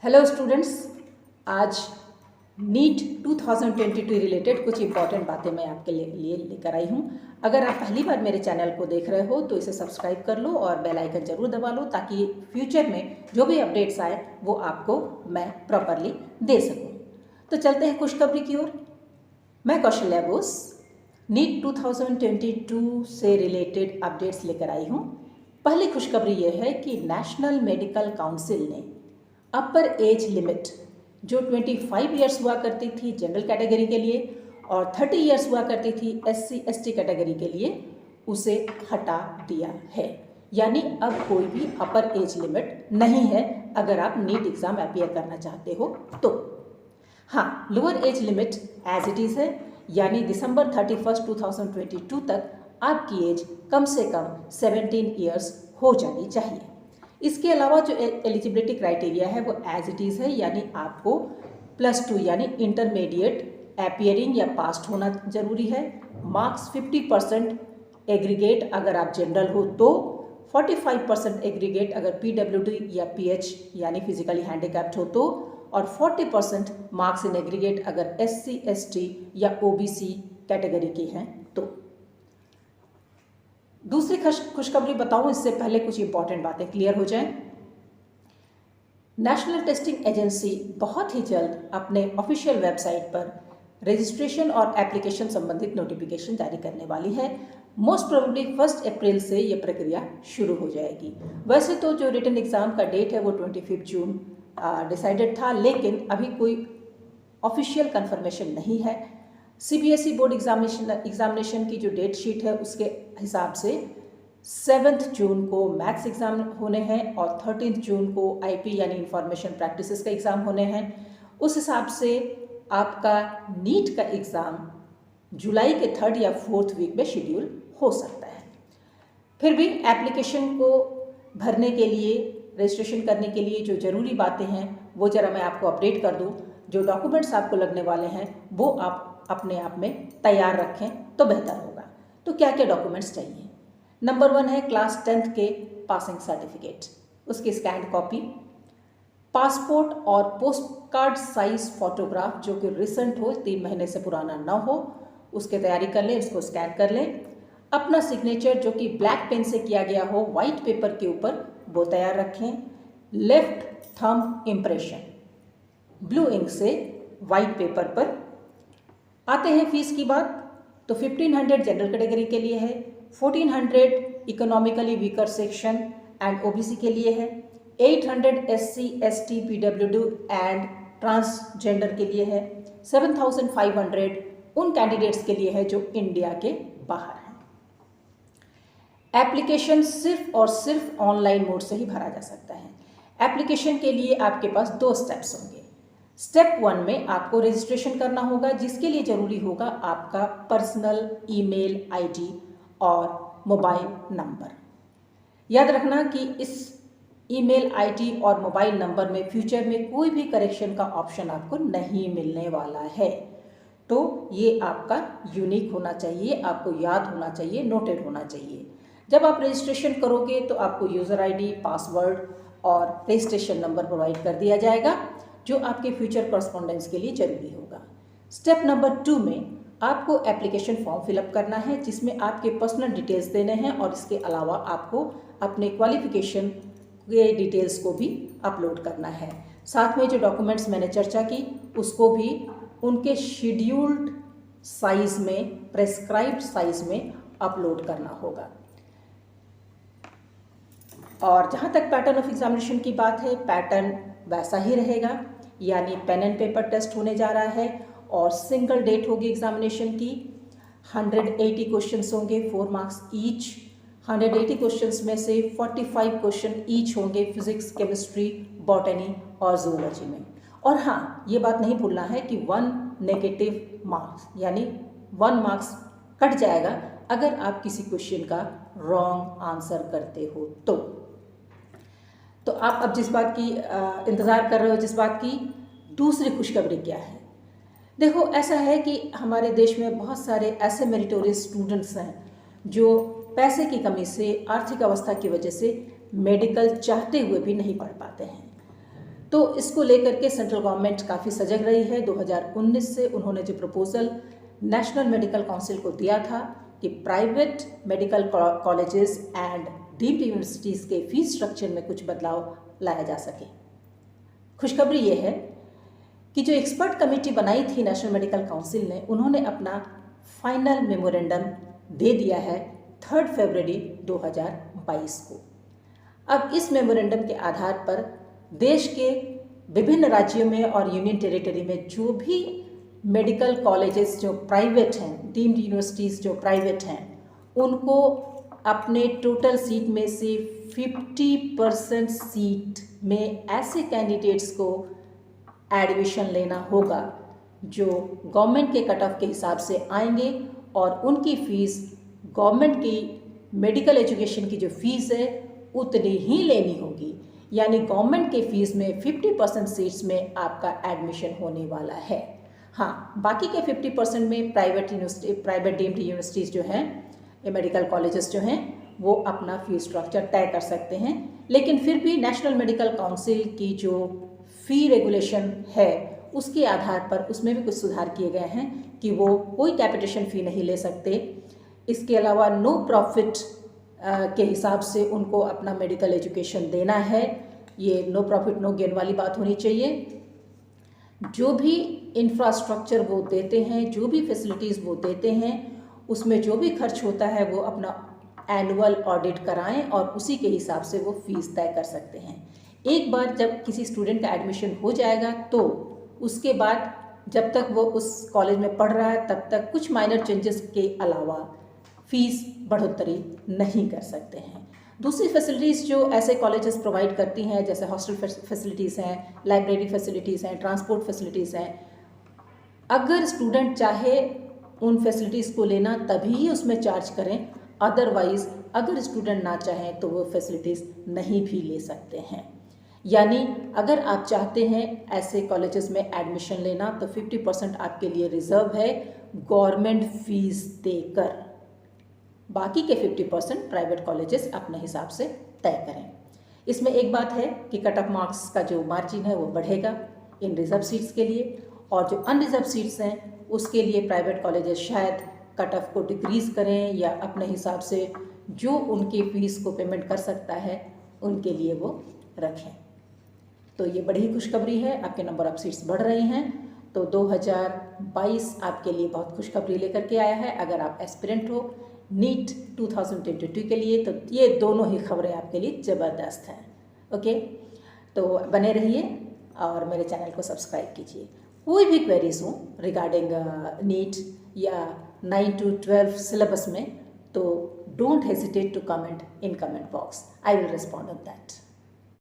Hello students, आज NEET 2022 related कुछ important बातें मैं आपके लिए लेकर आई हूँ। अगर आप पहली बार मेरे चैनल को देख रहे हो तो इसे सब्सक्राइब कर लो और बेल आइकन जरूर दबा लो ताकि फ्यूचर में जो भी अपडेट्स आए वो आपको मैं प्रॉपरली दे सकूँ। तो चलते हैं खुशखबरी की ओर। मैं कौशल्या बोस नीट 2022 से रिलेटेड अपडेट्स लेकर आई हूँ। पहली खुशखबरी यह है कि नेशनल मेडिकल काउंसिल ने अपर एज लिमिट जो 25 ईयर्स हुआ करती थी जनरल कैटेगरी के लिए और 30 ईयर्स हुआ करती थी SC/ST कैटेगरी के लिए, उसे हटा दिया है। यानी अब कोई भी अपर एज लिमिट नहीं है अगर आप नीट एग्ज़ाम अपीयर करना चाहते हो तो। हाँ, lower age limit as it is है, यानी दिसंबर 31, 2022 तक आपकी एज कम से कम 17 ईयर्स हो जानी चाहिए। इसके अलावा जो एलिजिबिलिटी क्राइटेरिया है वो एज इट इज़ है, यानी आपको +2 यानी इंटरमीडिएट अपीयरिंग या पास्ड होना जरूरी है। मार्क्स 50% एग्रीगेट अगर आप जनरल हो तो, 45% एग्रीगेट अगर PWD या PH यानी फिजिकली हैंडीकैप्ड हो तो, और 40% मार्क्स इन एग्रीगेट अगर SC/ST या OBC कैटेगरी के हैं तो। दूसरी खुशखबरी बताऊं इससे पहले कुछ इंपॉर्टेंट बातें क्लियर हो जाएं। नेशनल टेस्टिंग एजेंसी बहुत ही जल्द अपने ऑफिशियल वेबसाइट पर रजिस्ट्रेशन और एप्लीकेशन संबंधित नोटिफिकेशन जारी करने वाली है। मोस्ट प्रोबेबली 1 अप्रैल से ये प्रक्रिया शुरू हो जाएगी। वैसे तो जो रिटन एग्ज़ाम का डेट है वो 25 जून डिसाइडेड था, लेकिन अभी कोई ऑफिशियल कंफर्मेशन नहीं है। CBSE बोर्ड एग्जामिनेशन की जो डेट शीट है उसके हिसाब से 7 जून को मैथ्स एग्ज़ाम होने हैं और 13 जून को IP यानी इंफॉर्मेशन प्रैक्टिसेस का एग्ज़ाम होने हैं। उस हिसाब से आपका नीट का एग्ज़ाम जुलाई के 3rd या 4th वीक में शेड्यूल हो सकता है। फिर भी एप्लीकेशन को भरने के लिए, रजिस्ट्रेशन करने के लिए जो ज़रूरी बातें हैं वो ज़रा मैं आपको अपडेट कर दूँ। जो डॉक्यूमेंट्स आपको लगने वाले हैं वो आप अपने आप में तैयार रखें तो बेहतर होगा। तो क्या क्या डॉक्यूमेंट्स चाहिए? नंबर 1 है क्लास 10th के पासिंग सर्टिफिकेट, उसकी स्कैन्ड कॉपी, पासपोर्ट और पोस्ट कार्ड साइज फोटोग्राफ जो कि रिसेंट हो, 3 महीने से पुराना ना हो, उसकी तैयारी कर लें, उसको स्कैन कर लें। अपना सिग्नेचर जो कि ब्लैक पेन से किया गया हो वाइट पेपर के ऊपर वो तैयार रखें। Left thumb impression blue ink से वाइट पेपर पर। आते हैं फीस की बात, तो 1500 जनरल कैटेगरी के लिए है, 1400 economically weaker section and OBC के लिए है, 800 SC/ST PWD एंड ट्रांसजेंडर के लिए है, 7500 उन कैंडिडेट्स के लिए है जो इंडिया के बाहर हैं। एप्लीकेशन सिर्फ और सिर्फ ऑनलाइन मोड से ही भरा जा सकता है। एप्लीकेशन के लिए आपके पास 2 स्टेप्स होंगे। स्टेप 1 में आपको रजिस्ट्रेशन करना होगा, जिसके लिए ज़रूरी होगा आपका पर्सनल ईमेल ID और मोबाइल नंबर। याद रखना कि इस ईमेल ID और मोबाइल नंबर में फ्यूचर में कोई भी करेक्शन का ऑप्शन आपको नहीं मिलने वाला है, तो ये आपका यूनिक होना चाहिए, आपको याद होना चाहिए, नोटेड होना चाहिए। जब आप रजिस्ट्रेशन करोगे तो आपको यूज़र ID, पासवर्ड और रजिस्ट्रेशन नंबर प्रोवाइड कर दिया जाएगा जो आपके फ्यूचर कॉरेस्पॉन्डेंस के लिए ज़रूरी होगा। स्टेप नंबर 2 में आपको एप्लीकेशन फॉर्म फिलअप करना है, जिसमें आपके पर्सनल डिटेल्स देने हैं और इसके अलावा आपको अपने क्वालिफिकेशन के डिटेल्स को भी अपलोड करना है। साथ में जो डॉक्यूमेंट्स मैंने चर्चा की उसको भी उनके शेड्यूल्ड साइज़ में, प्रेस्क्राइब्ड साइज़ में अपलोड करना होगा। और जहाँ तक पैटर्न ऑफ एग्जामिनेशन की बात है, पैटर्न वैसा ही रहेगा, यानी पेन एंड पेपर टेस्ट होने जा रहा है और सिंगल डेट होगी एग्जामिनेशन की। 180 क्वेश्चंस होंगे, 4 मार्क्स ईच। 180 क्वेश्चंस में से 45 क्वेश्चन ईच होंगे फिजिक्स, केमिस्ट्री, बॉटनी और जूलॉजी में। और हाँ, ये बात नहीं भूलना है कि 1 नेगेटिव मार्क्स यानी 1 मार्क्स कट जाएगा अगर आप किसी क्वेश्चन का रॉन्ग आंसर करते हो तो आप अब जिस बात की इंतज़ार कर रहे हो, जिस बात की, दूसरी खुशखबरी क्या है? देखो, ऐसा है कि हमारे देश में बहुत सारे ऐसे मेरिटोरियस स्टूडेंट्स हैं जो पैसे की कमी से, आर्थिक अवस्था की वजह से मेडिकल चाहते हुए भी नहीं पढ़ पाते हैं। तो इसको लेकर के सेंट्रल गवर्नमेंट काफ़ी सजग रही है। 2019 से उन्होंने जो प्रपोजल नेशनल मेडिकल काउंसिल को दिया था कि private medical colleges and deemed universities के फीस स्ट्रक्चर में कुछ बदलाव लाया जा सके। खुशखबरी ये है कि जो एक्सपर्ट कमेटी बनाई थी नेशनल मेडिकल काउंसिल ने, उन्होंने अपना फाइनल मेमोरेंडम दे दिया है 3 फरवरी 2022 को। अब इस मेमोरेंडम के आधार पर देश के विभिन्न राज्यों में और यूनियन टेरिटरी में जो भी मेडिकल कॉलेजेस जो प्राइवेट हैं, डीम्ड यूनिवर्सिटीज़ जो प्राइवेट हैं, उनको अपने टोटल सीट में से 50% सीट में ऐसे कैंडिडेट्स को एडमिशन लेना होगा जो गवर्नमेंट के कट ऑफ के हिसाब से आएंगे और उनकी फ़ीस गवर्नमेंट की मेडिकल एजुकेशन की जो फ़ीस है उतनी ही लेनी होगी। यानी गवर्नमेंट के फ़ीस में 50% सीट्स में आपका एडमिशन होने वाला है। हाँ, बाकी के 50% में प्राइवेट डीम्ड यूनिवर्सिटीज़ जो हैं, ये मेडिकल कॉलेजेस जो हैं, वो अपना फ़ी स्ट्रक्चर तय कर सकते हैं। लेकिन फिर भी नेशनल मेडिकल काउंसिल की जो फ़ी रेगुलेशन है उसके आधार पर उसमें भी कुछ सुधार किए गए हैं कि वो कोई कैपिटेशन फ़ी नहीं ले सकते। इसके अलावा नो प्रॉफिट के हिसाब से उनको अपना मेडिकल एजुकेशन देना है। ये नो प्रॉफिट नो गेन वाली बात होनी चाहिए। जो भी इंफ्रास्ट्रक्चर वो देते हैं, जो भी फैसिलिटीज़ वो देते हैं, उसमें जो भी खर्च होता है वो अपना एनुअल ऑडिट कराएं और उसी के हिसाब से वो फीस तय कर सकते हैं। एक बार जब किसी स्टूडेंट का एडमिशन हो जाएगा तो उसके बाद जब तक वो उस कॉलेज में पढ़ रहा है तब तक कुछ माइनर चेंजेस के अलावा फीस बढ़ोतरी नहीं कर सकते हैं। दूसरी फैसिलिटीज़ जो ऐसे कॉलेजेस प्रोवाइड करती हैं, जैसे हॉस्टल फैसिलिटीज़ हैं, लाइब्रेरी फैसिलिटीज़ हैं, ट्रांसपोर्ट फैसिलिटीज़ हैं, अगर स्टूडेंट चाहे उन फैसिलिटीज़ को लेना तभी ही उसमें चार्ज करें, अदरवाइज़ अगर स्टूडेंट ना चाहें तो वो फैसिलिटीज़ नहीं भी ले सकते हैं। यानी अगर आप चाहते हैं ऐसे कॉलेजेस में एडमिशन लेना तो 50% आपके लिए रिजर्व है गवर्नमेंट फीस देकर। बाकी के 50% प्राइवेट कॉलेजेस अपने हिसाब से तय करें। इसमें एक बात है कि कट ऑफ मार्क्स का जो मार्जिन है वो बढ़ेगा इन रिजर्व सीट्स के लिए, और जो अनरिजर्व सीट्स हैं उसके लिए प्राइवेट कॉलेजेस शायद कट ऑफ को डिक्रीज़ करें या अपने हिसाब से जो उनकी फ़ीस को पेमेंट कर सकता है उनके लिए वो रखें। तो ये बड़ी ही खुशखबरी है, आपके नंबर ऑफ सीट्स बढ़ रही हैं। तो 2022 आपके लिए बहुत खुशखबरी लेकर के आया है। अगर आप एस्पिरेंट हो नीट 2022 के लिए तो ये दोनों ही खबरें आपके लिए ज़बरदस्त हैं। ओके, तो बने रहिए और मेरे चैनल को सब्सक्राइब कीजिए। कोई भी क्वेरीज हो रिगार्डिंग नीट या 9 to 12 सिलेबस में तो don't hesitate to comment in comment box. I will respond on that.